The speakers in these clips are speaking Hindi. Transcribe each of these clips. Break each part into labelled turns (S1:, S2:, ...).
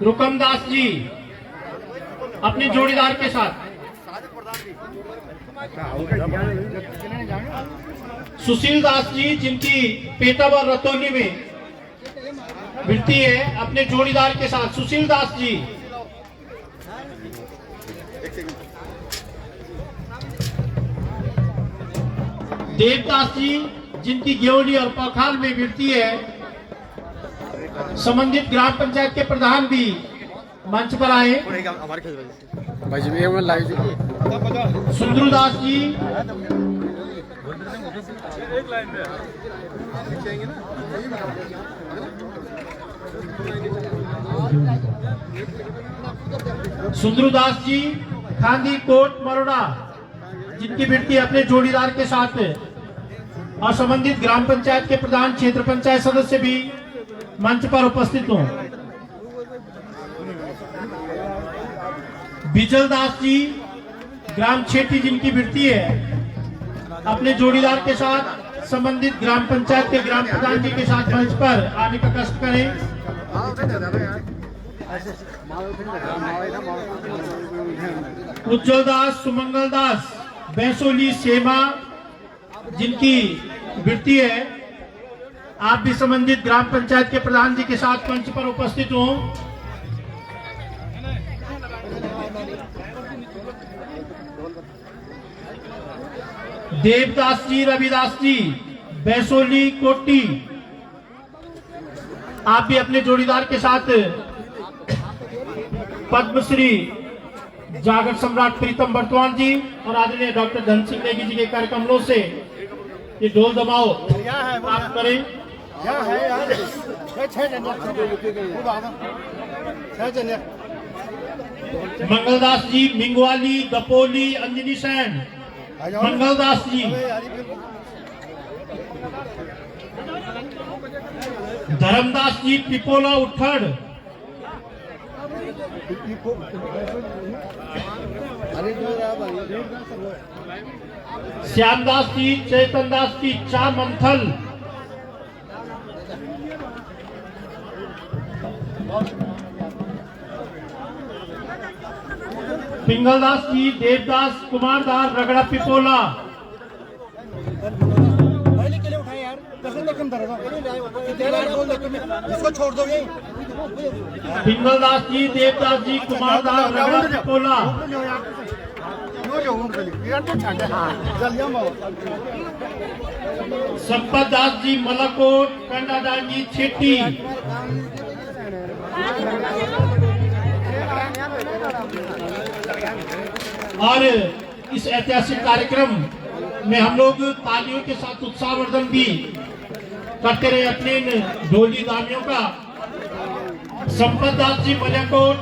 S1: रुकमदास जी अपने जोड़ीदार के साथ। सुशील दास जी जिनकी पेटावर रतौली में मिलती है, अपने जोड़ीदार के साथ। सुशील दास जी। देवदास जी जिनकी गेवली और पखाल में मिलती है, संबंधित ग्राम पंचायत के प्रधान भी मंच पर आए। सुंदरदास जी, सुंदरदास जी खांदी कोट मरोड़ा जिनकी बेटी अपने जोड़ीदार के साथ और संबंधित ग्राम पंचायत के प्रधान, क्षेत्र पंचायत सदस्य भी मंच पर उपस्थित हों। बिजल दास जी ग्राम छेटी जिनकी बेटी है, अपने जोड़ीदार के साथ संबंधित ग्राम पंचायत के ग्राम प्रधान जी के साथ मंच पर आने का कष्ट करें। उज्जवल दास, सुमंगल दास बैसोली सेमा जिनकी बेटी है, आप भी संबंधित ग्राम पंचायत के प्रधान जी के साथ मंच पर उपस्थित हों। देवदास जी, रविदास जी बैसोली कोटी, आप भी अपने जोड़ीदार के साथ पद्मश्री जागर सम्राट प्रीतम बर्तवान जी और आदरणीय डॉक्टर धन सिंह नेगी जी के कार्यक्रमों से ये ढोल दबाओ आप करें। मंगलदास जी मिंगवाली, दपोली, अंजनी सैन, मंगलदास जी। धर्मदास जी पिपोला उठड़, श्यामदास जी, चैतन दास जी चा मंथल, पिंगलदास जी, देवदास कुमारदास रगड़ा पिपोला,
S2: इसको छोड़ दो।
S1: पिंगलदास जी, देवदास जी कुमारदास रगड़ा पिपोला, संपत दास जी मलकोट, कंडादास जी छेटी, और इस ऐतिहासिक कार्यक्रम में हम लोग तालियों के साथ उत्साहवर्धन भी करते रहे अपने इन ढोली दामियों का। संपत दास जी मलकोट,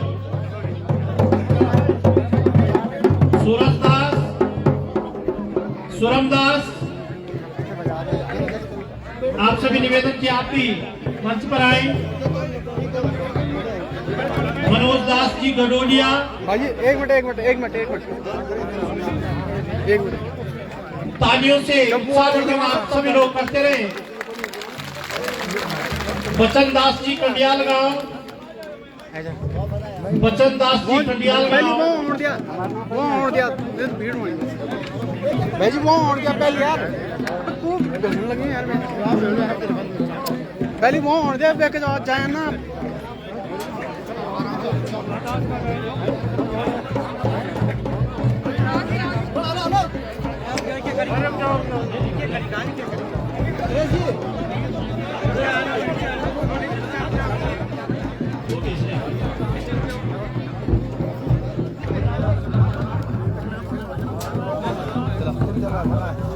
S1: सूरज दास, सुरमदास, आप सभी निवेदन की आप भी मंच पर आए। मनोज दास जी गडोलिया,
S2: एक मिनट
S1: तालियों से उत्साहवर्धन आप सभी लोग करते रहे। बचन दास जी कंडियाल गांव, बचन दास जी कंडियाल गांव,
S2: पहले यार तू लगी यार, पहले वो होने दे बेके जाए ना।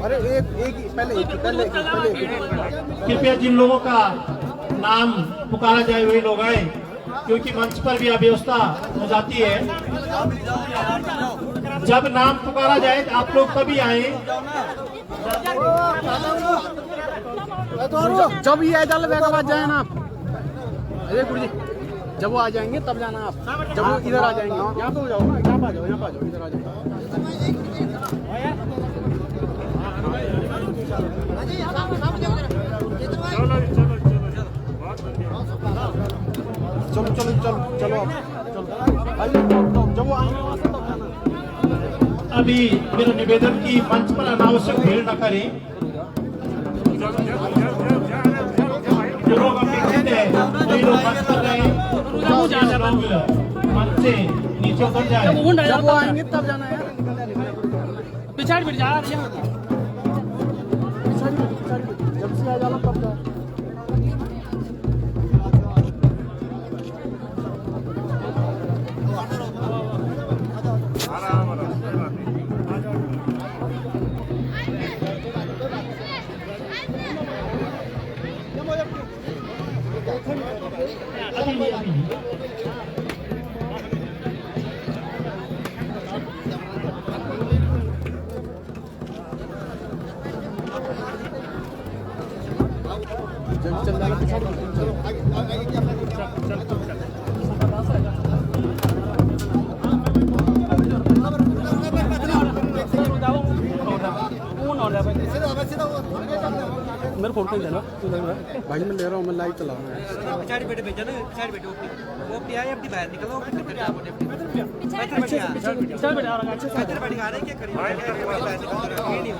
S2: अरे पहले
S1: कृपया जिन लोगों का नाम पुकारा जाए वही लोग आए, क्योंकि मंच पर भी अव्यवस्था हो जाती है। जब नाम पुकारा जाए आप लोग तभी आए।
S2: जब ये जल बेगा जाए ना आप, अरे गुरु जी जब वो आ जाएंगे तब जाना आप। जब वो इधर आ जाएंगे यहाँ पे हो जाओ ना, यहाँ पे आ जाओ, यहाँ पे आ जाओ, इधर आ जाओ। चलो चलो चलो चलो अब चलो भाई जब वो आएंगे वहाँ से तब जाना।
S1: अभी मेरा निवेदन की मंच पर अनावश्यक भीड़ न करें। जो लोग अपेक्षित है वही लोग मंच कर रहे हैं। लोग मंच से नीचे उतर जाए।
S2: जब वो आएंगे तब जाना है यार।
S3: पिछाड़ फिर जा रही है
S2: जब से आ जाना तब जाना। चल जाना पिछाड़ चलो आगे क्या मेरे फोन पे देना भाई मैं ले रहा हूँ मैं लाइव चला रहा हूँ
S4: पिछाड़ी बैठे भेजा ना पिछाड़ी बैठे वो अपनी आए अपनी बाहर निकलो अपनी बैठ आ रहे क्या करिए नहीं हो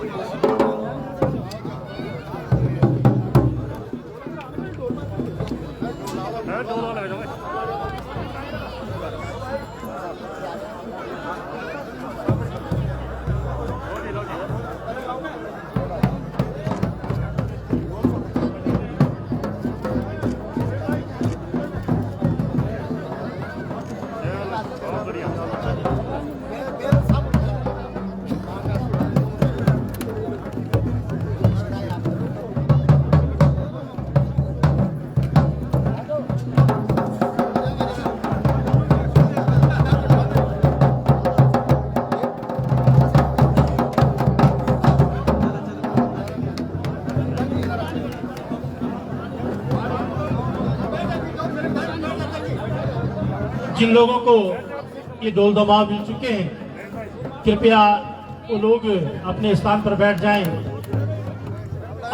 S1: जिन लोगों को ये डोल दबाव मिल चुके हैं कृपया वो लोग अपने स्थान पर बैठ जाएं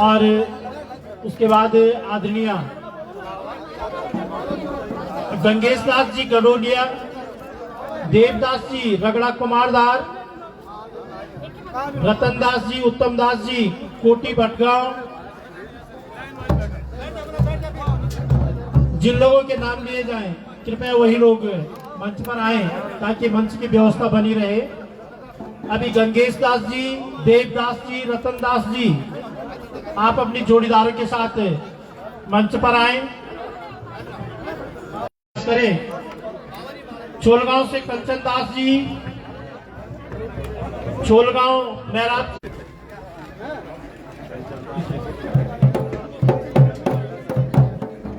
S1: और उसके बाद आदरणीय गंगेश दास जी गडोलिया, देवदास जी रगड़ा कुमारदार, रतन दास जी, उत्तम दास जी कोटी भटगांव, जिन लोगों के नाम लिए जाएं कृपया वही लोग मंच पर आए ताकि मंच की व्यवस्था बनी रहे। अभी गंगेश दास जी, देवदास जी, रतन दास जी आप अपनी जोड़ीदारों के साथ मंच पर आए करें। छोलगांव से कंचन दास जी, छोलगांव मैराज,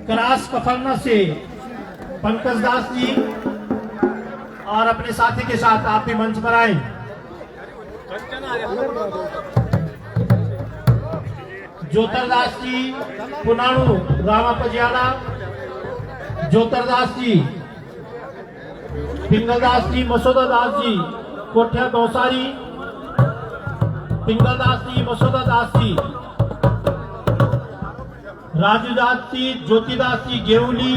S1: करास कफरना से पंकज दास जी और अपने साथी के साथ आप भी मंच पर आए। ज्योतिर्दास जी पुनाणु रामा पजियाला, ज्योतिर्दास जी, पिंगलदास जी, मसोदा दास जी कोठिया गौसारी, पिंगलदास जी, मसोदा दास जी, राजू दास जी, ज्योतिदास जी गेवली,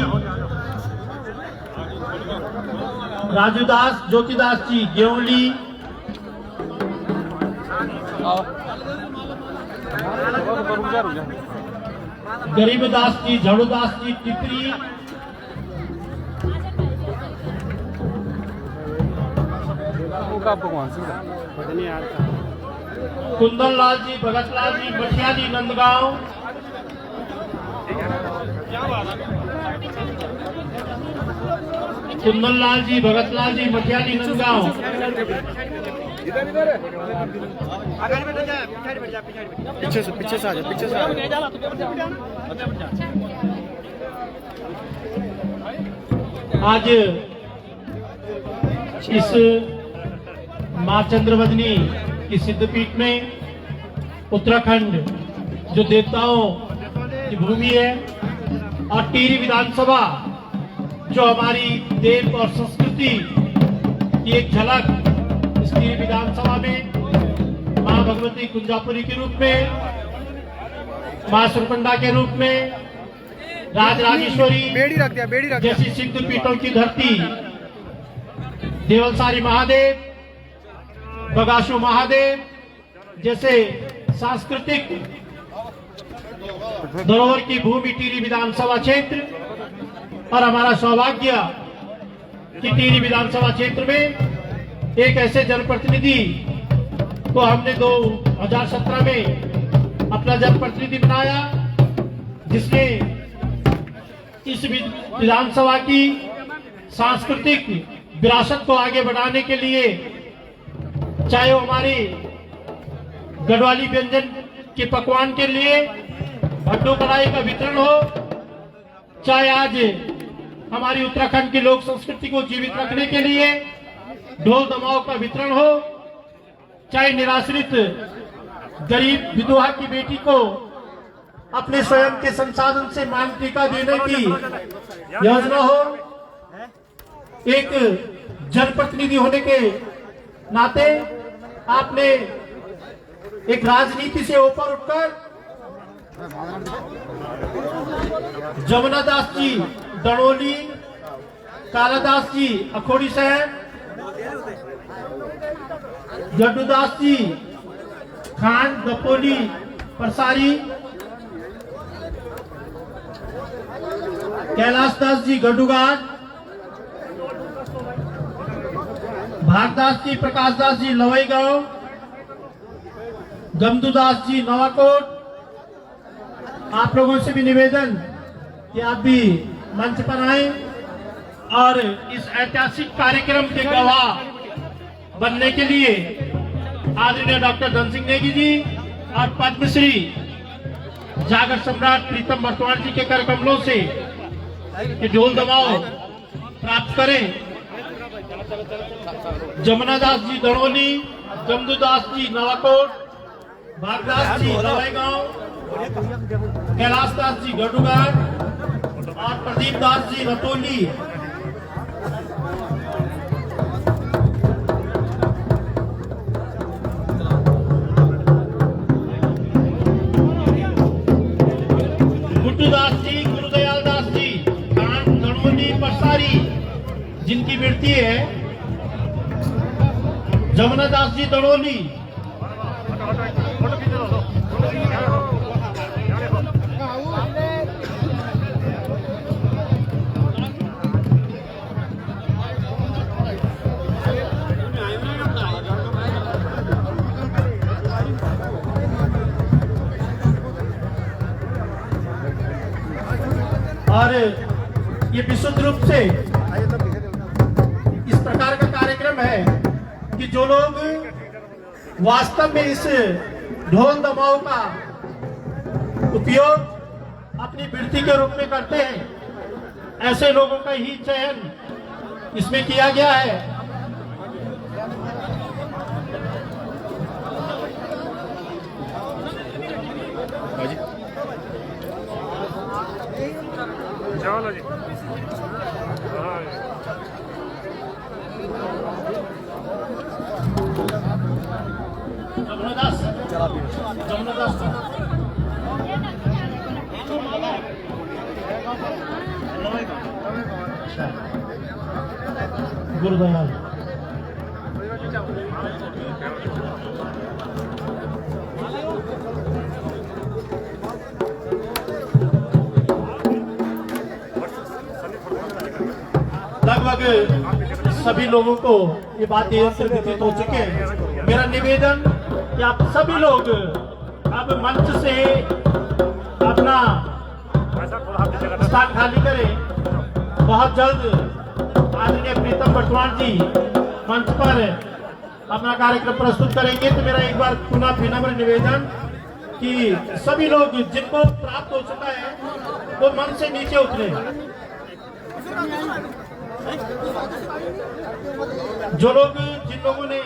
S1: राजू दास, ज्योतिदास जी गेवली, गरीबदास जी, झड़ूदास जी टिपरी, कुंदन लाल जी, भगत लाल जी मठियाली नंदगांव, कुंदन लाल जी, भगत लाल जी मठियाली नंदगांव,
S2: पीछे से आ जा पीछे से आ जा।
S1: आज इस मां चंद्रवदनी की सिद्धपीठ में उत्तराखंड जो देवताओं की भूमि है और टिहरी विधानसभा जो हमारी देव और संस्कृति की एक झलक इस टिहरी विधानसभा में मां भगवती कुंजापुरी के रूप में, मां सुरकंडा के रूप में राजराजेश्वरी
S2: बेड़ी रख दिया, बेड़ी रख दिया।
S1: जैसी सिंधु पीठों की धरती, देवलसारी महादेव, बगासु महादेव जैसे सांस्कृतिक धरोहर की भूमि टिहरी विधानसभा क्षेत्र, और हमारा सौभाग्य कि टिहरी विधानसभा क्षेत्र में एक ऐसे जनप्रतिनिधि को हमने 2017 में अपना जनप्रतिनिधि बनाया, जिसने इस विधानसभा की सांस्कृतिक विरासत को आगे बढ़ाने के लिए, चाहे वो हमारी गढ़वाली व्यंजन के पकवान के लिए भट्टू कढ़ाई का वितरण हो, चाहे आज हमारी उत्तराखंड की लोक संस्कृति को जीवित रखने के लिए ढोल दमाओं का वितरण हो, चाहे निराश्रित गरीब विधवा की बेटी को अपने स्वयं के संसाधन से मांग टीका देने की योजना हो। एक जनप्रतिनिधि होने के नाते आपने एक राजनीति से ऊपर उठकर जमुना दास जी दड़ोली, कालादास जी अखोड़ी शहर, जड्डू दास जी खान दपोली परसारी, कैलाश दास जी गड्डूघाट, भागदास जी प्रकाश दास जी लवई गांव, गमदूदास जी नवाकोट। आप लोगों से भी निवेदन कि आप भी मंच पर आए और इस ऐतिहासिक कार्यक्रम के गवाह बनने के लिए आदरणीय डॉक्टर धन सिंह नेगी जी और पद्मश्री जागर सम्राट प्रीतम वर्तमान जी के कर कमलों से ढोल दमाओ प्राप्त करें। जमुना दास जी दड़ोली, गमदूदास जी नवाकोट, भागदास जी लवाईगांव, कैलाश दास जी गढ़ूघाट और प्रदीप दास जी रतौली। गुड्डू दास जी, गुरुदयाल दास जी खान दड़ोली परसारी, जिनकी वृत्ति है जमुना दास जी दड़ोली। और ये विशुद्ध रूप से इस प्रकार का कार्यक्रम है कि जो लोग वास्तव में इस ढोल दमाओं का उपयोग अपनी वृत्ति के रूप में करते हैं, ऐसे लोगों का ही चयन इसमें किया गया है।
S5: चलो जी।
S1: जमुना दास गुरुदयाल लगभग सभी लोगों को ये बातें अंतर्गत हो चुके हैं। मेरा निवेदन कि आप सभी लोग अब मंच से अपना स्थान खाली करें। बहुत जल्द आदरणीय प्रीतम वर्तमान जी मंच पर अपना कार्यक्रम प्रस्तुत करेंगे। तो मेरा एक बार पुनः विनम्र निवेदन कि सभी लोग जिनको प्राप्त हो चुका है वो मंच से नीचे उतरे। जो लोग जिन लोगों ने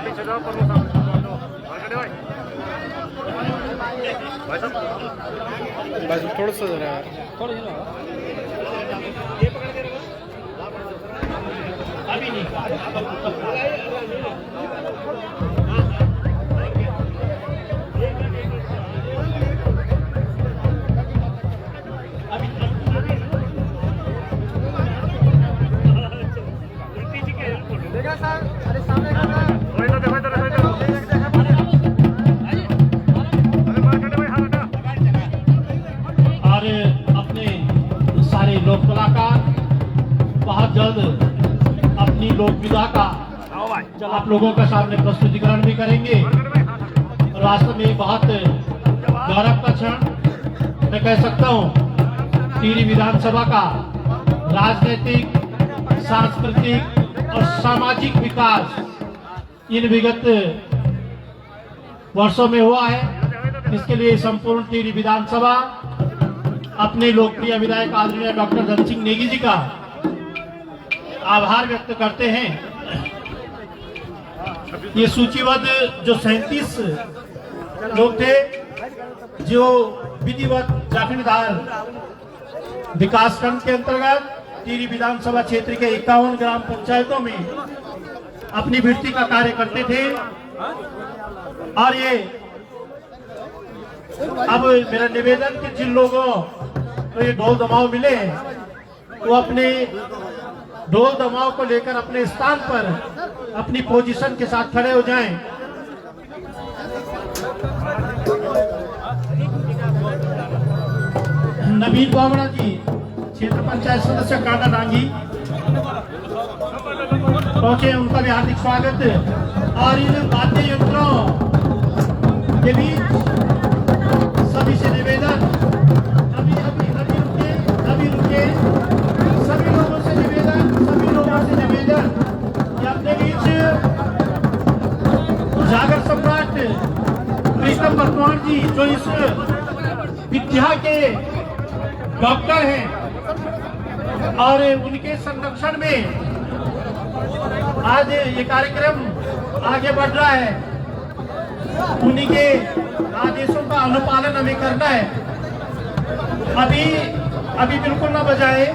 S5: पीछे जाओ
S2: बस थोड़ा सा देखा सर, अरे सामने का सर।
S1: और अपने सारे लोक कलाकार बहुत जल्द अपनी लोक विधा का आप लोगों के सामने प्रस्तुतिकरण भी करेंगे। और वास्तव में बहुत गौरव का क्षण मैं कह सकता हूँ, टिहरी विधानसभा का राजनीतिक, सांस्कृतिक और सामाजिक विकास इन विगत वर्षों में हुआ है। इसके लिए संपूर्ण टिहरी विधानसभा अपने लोकप्रिय विधायक आदरणीय डॉक्टर धन सिंह नेगी जी का आभार व्यक्त करते हैं। ये सूचीबद्ध जो 37 लोग थे, जो विधिवत जाखिड़दार विकास खंड के अंतर्गत टिहरी विधानसभा क्षेत्र के 51 ग्राम पंचायतों में अपनी वृत्ति का कार्य करते थे। और ये अब मेरा निवेदन कि जिन लोगों को ये ढोल दमाव मिले हैं, वो अपने ढोल दमाव को लेकर अपने स्थान पर अपनी पोजीशन के साथ खड़े हो जाएं। नवीन बावड़ा जी, क्षेत्र पंचायत सदस्य कांडा डांगी पहुंचे, उनका भी हार्दिक स्वागत। और इन वाद्य यंत्रों के बीच सभी से निवेदन, अभी रुके, सभी लोगों से निवेदन कि अपने बीच जागर सम्राट प्रीतम वर्तमान जी, जो इस विद्या के डॉक्टर हैं और उनके संरक्षण में आज ये कार्यक्रम आगे बढ़ रहा है, उन्हीं के आदेशों का अनुपालन हमें करना है। अभी बिल्कुल ना बजाए।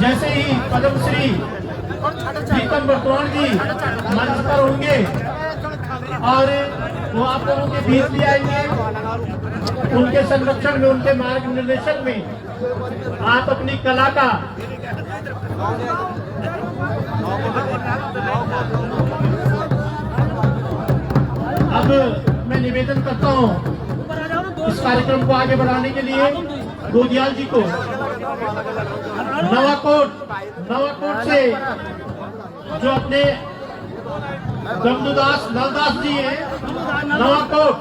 S1: जैसे ही पद्मश्री प्रीतम वर्तमान जी मंच पर होंगे और वो आप लोगों के बीच ले आएंगे, उनके संरक्षण में, उनके मार्गनिर्देशन में आप अपनी कला का अब मैं निवेदन करता हूँ इस कार्यक्रम को आगे बढ़ाने के लिए गोदियाल जी को, नवाकोट से जो अपने गमदूदास नलदास जी हैं, नवाकोट,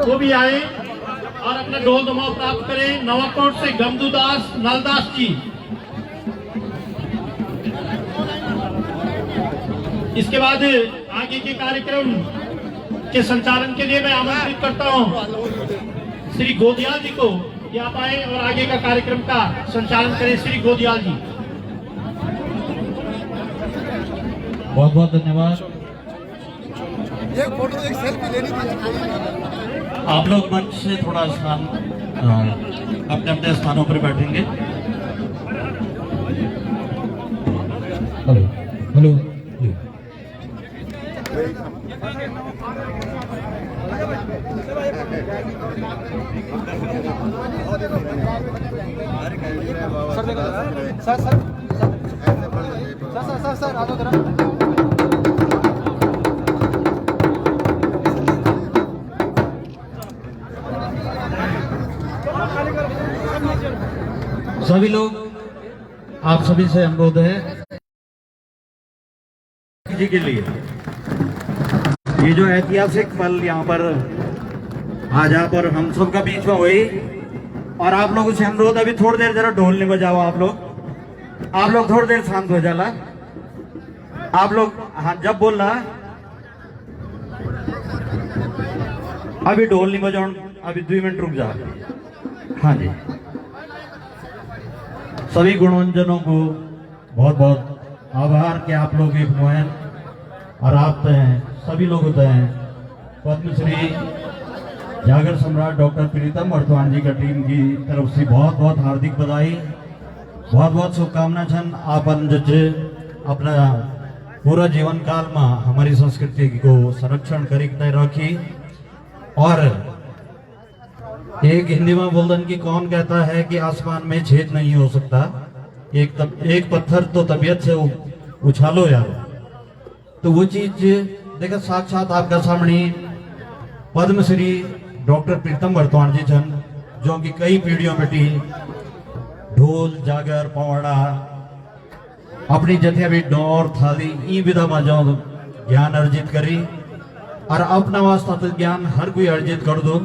S1: वो भी आए और अपना ढोल दमाव प्राप्त करें। नवाकोट से गमदूदास नलदास जी। इसके बाद आगे के कार्यक्रम के संचालन के लिए मैं आमंत्रित करता हूं श्री गोदियाल जी को कि आप आए और आगे का कार्यक्रम का संचालन करें। श्री गोदियाल जी,
S5: बहुत बहुत धन्यवाद।
S2: एक फोटो, एक सेल्फी लेनी थी।
S5: आप लोग मंच से थोड़ा स्थान अपने अपने स्थानों पर बैठेंगे। हेलो हेलो
S2: सर आ जाओ जरा।
S5: सभी लोग, आप सभी से अनुरोध है जी के लिए, ये जो ऐतिहासिक पल यहाँ पर आज यहाँ पर हम सब का बीच में हुई, और आप लोगों से अनुरोध, अभी थोड़ी देर जरा ढोल नहीं बजाओ। आप लोग थोड़ी देर शांत हो जाला। आप लोग, हाँ, जब बोल रहा अभी ढोल नहीं बजाओ, अभी 2 मिनट रुक जा। हाँ जी, सभी गुणवंजनों को बहुत बहुत आभार कि आप लोग एक मुहिम और आप सभी लोग होते हैं। पद्मश्री जागर सम्राट डॉक्टर प्रीतम वर्तमान जी का टीम की तरफ से बहुत बहुत हार्दिक बधाई, बहुत बहुत शुभकामना छन। आपन जे अपना पूरा जीवन काल में हमारी संस्कृति को संरक्षण करके रखी। और एक हिंदी में बोलते कि कौन कहता है कि आसमान में छेद नहीं हो सकता, एक पत्थर तो तबीयत से उछालो यार। तो वो चीज देखा साक्षात आपका सामने पद्मश्री डॉक्टर प्रीतम बर्तवान जी जन, जो कि कई पीढ़ियों बेटी ढोल जागर पवाड़ा अपनी जथे भी डोर थाली ई विधा में जो ज्ञान अर्जित करी। और अपना वास्ता तो ज्ञान हर कोई अर्जित कर दो,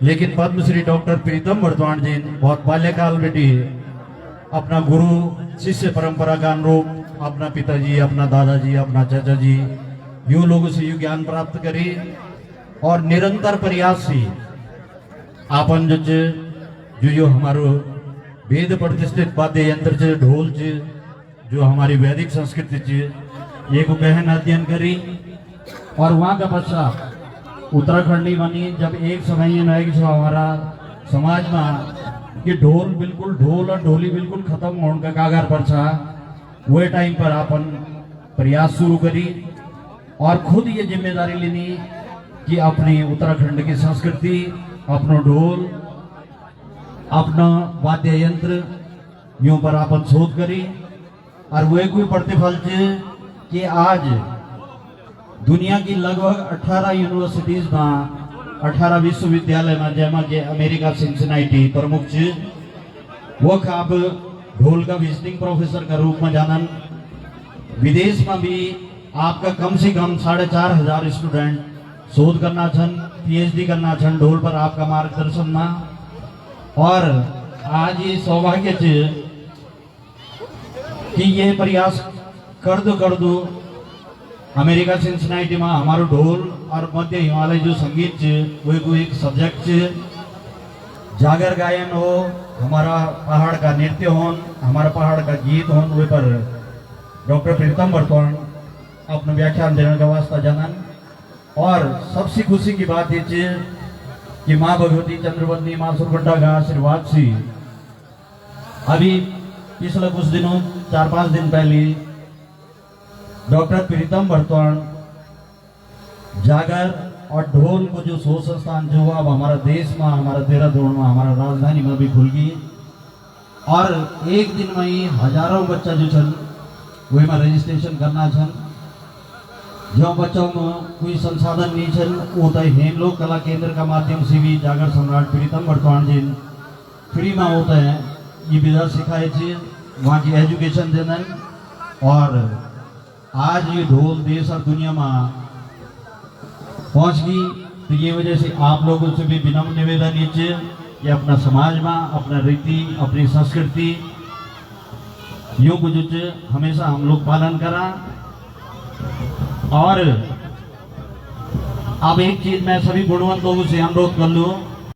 S5: लेकिन पद्मश्री डॉक्टर प्रीतम बर्तवान जी बहुत बाल्यकाल बेटी अपना गुरु शिष्य परंपरा का अनुरूप अपना पिताजी, अपना दादाजी, अपना चाचा जी यूं लोगों से यूं ज्ञान प्राप्त करी। और निरंतर प्रयास से आपन जो हमारो वेद प्रतिष्ठित वाद्य यंत्र ढोल जो हमारी वैदिक संस्कृति ये को गहन अध्ययन करी। और वहाँ का पश्चात उत्तराखंडी बनी। जब एक समय ये नहीं जो हमारा समाज में ये ढोल और ढोली बिल्कुल खत्म होने का कागार पर था, वह टाइम पर अपन प्रयास शुरू करी और खुद ये जिम्मेदारी लेनी कि अपनी उत्तराखंड की संस्कृति, अपनो ढोल, अपना वाद्य यंत्र यूं पर अपन शोध करी। और वह कोई प्रतिफल कि आज दुनिया की लगभग 18 यूनिवर्सिटीज में 18 विश्वविद्यालय में जैमा के अमेरिका सिंसिनाइटी प्रमुख वो अब ढोल का विजिटिंग प्रोफेसर का रूप में जानन। विदेश में भी आपका कम से कम 4,500 स्टूडेंट शोध करना छन, पीएचडी करना छन ढोल पर आपका मार्गदर्शन में। और आज ये सौभाग्य कि ये प्रयास कर दो अमेरिका सिंसिनाइटी में हमारो ढोल और मध्य हिमालय जो संगीत वो को एक सब्जेक्ट जागर गायन हो, हमारा पहाड़ का नृत्य हो, हमारा पहाड़ का गीत हो, वे पर डॉक्टर प्रीतम बर्तवान अपना व्याख्यान देने का वास्ता जानन। और सबसे खुशी की बात ये कि माँ भगवती चंद्रवंदनी माँ सुरकंडा का आशीर्वाद से अभी पिछले कुछ दिनों 4-5 दिन पहले डॉक्टर प्रीतम बर्तवान जागर और ढोल को जो शोध संस्थान जो अब हमारा देश में, हमारा देहरादून में, हमारा राजधानी में भी खुल गई। और एक दिन में ही हजारों बच्चा जो छन वही में रजिस्ट्रेशन करना छन। जो बच्चों में कोई संसाधन नहीं छन वो तो हेमलोक कला केंद्र का माध्यम से भी जागर सम्राट प्रीतम बर्तवान जी फ्री में होता है ये विधा सिखाए थे, वहाँ की एजुकेशन देना। और आज ये ढोल देश और दुनिया में पहुँच गई। तो ये वजह से आप लोगों से भी विनम्र निवेदन ये कि अपना समाज में अपना रीति, अपनी संस्कृति यूँ कुछ हमेशा हम लोग पालन करा। और अब एक चीज मैं सभी गुणवंत लोगों से अनुरोध कर लूँ